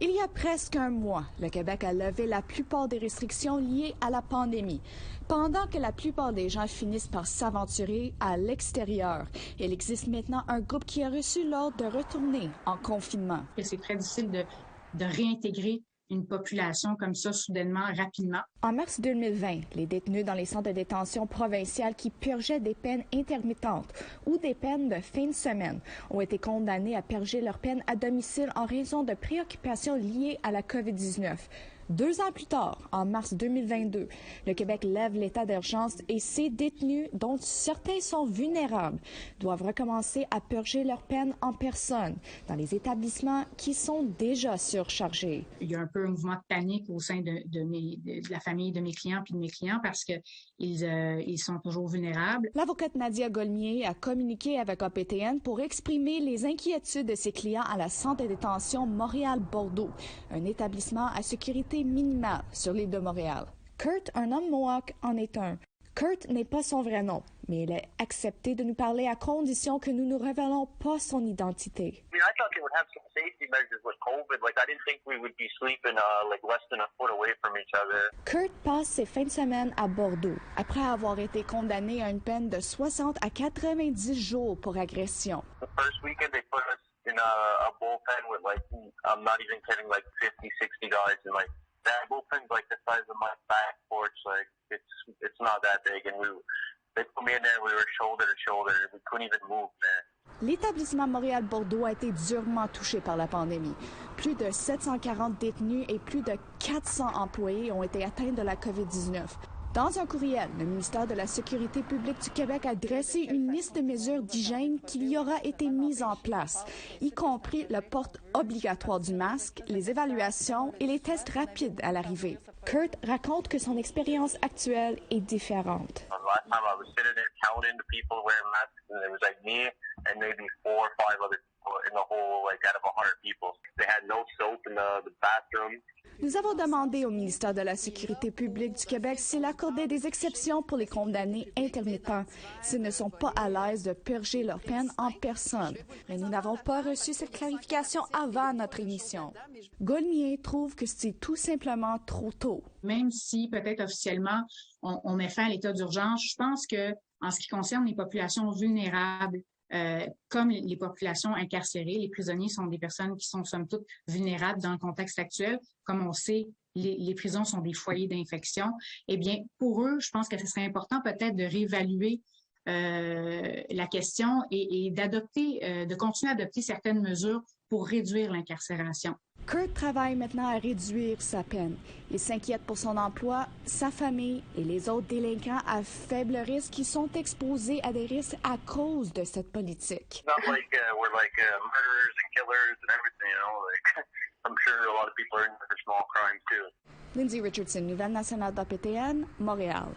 Il y a presque un mois, le Québec a levé la plupart des restrictions liées à la pandémie. Pendant que la plupart des gens finissent par s'aventurer à l'extérieur, il existe maintenant un groupe qui a reçu l'ordre de retourner en confinement. C'est très difficile de réintégrer une population comme ça soudainement, rapidement. En mars 2020, les détenus dans les centres de détention provinciales qui purgeaient des peines intermittentes ou des peines de fin de semaine ont été condamnés à purger leur peine à domicile en raison de préoccupations liées à la COVID-19. 2 ans plus tard, en mars 2022, le Québec lève l'état d'urgence et ces détenus, dont certains sont vulnérables, doivent recommencer à purger leur peine en personne dans les établissements qui sont déjà surchargés. Il y a un peu un mouvement de panique au sein de la famille de mes clients puis de mes clients parce qu'ils sont toujours vulnérables. L'avocate Nadia Gaulmier a communiqué avec APTN pour exprimer les inquiétudes de ses clients à la Centre de détention Montréal-Bordeaux, un établissement à sécurité minimale sur l'île de Montréal. Kurt, un homme Mohawk, en est un. Kurt n'est pas son vrai nom, mais il a accepté de nous parler à condition que nous ne révélons pas son identité. I thought they would have some safety measures with COVID. Like, I didn't think we would be sleeping like less than a foot away from each other. Kurt passe ses fins de semaine à Bordeaux, après avoir été condamné à une peine de 60 à 90 jours pour agression. The first weekend, they put us in a bullpen with, like, I'm not even kidding, like 50, 60 guys. And, like, that bullpen's, like, the size of my back porch. Like, it's not that big. And they put me in there, we were shoulder to shoulder. We couldn't even move, man. L'établissement Montréal-Bordeaux a été durement touché par la pandémie. Plus de 740 détenus et plus de 400 employés ont été atteints de la COVID-19. Dans un courriel, le ministère de la Sécurité publique du Québec a dressé une liste de mesures d'hygiène qui y aura été mise en place, y compris le port obligatoire du masque, les évaluations et les tests rapides à l'arrivée. Kurt raconte que son expérience actuelle est différente. Last time I was sitting there counting the people wearing masks, and it was like me and maybe 4 or 5 other people in the whole, like, out of 100 people. They had no soap in the bathroom. Nous avons demandé au ministère de la Sécurité publique du Québec s'il accordait des exceptions pour les condamnés intermittents s'ils ne sont pas à l'aise de purger leur peine en personne. Mais nous n'avons pas reçu cette clarification avant notre émission. Gaulmier trouve que c'est tout simplement trop tôt. Même si peut-être officiellement on met fin à l'état d'urgence, je pense que en ce qui concerne les populations vulnérables, comme les populations incarcérées, les prisonniers sont des personnes qui sont somme toute vulnérables dans le contexte actuel. Comme on sait, les prisons sont des foyers d'infection. Eh bien, pour eux, je pense que ce serait important peut-être de réévaluer la question et d'adopter, de continuer à adopter certaines mesures pour réduire l'incarcération. Kurt travaille maintenant à réduire sa peine. Il s'inquiète pour son emploi, sa famille et les autres délinquants à faible risque qui sont exposés à des risques à cause de cette politique. Not like we're like murderers and killers and everything, you know. Like, I'm sure a lot of people are in for small crimes too. Lindsay Richardson, Nouvelle nationale d'APTN, Montréal.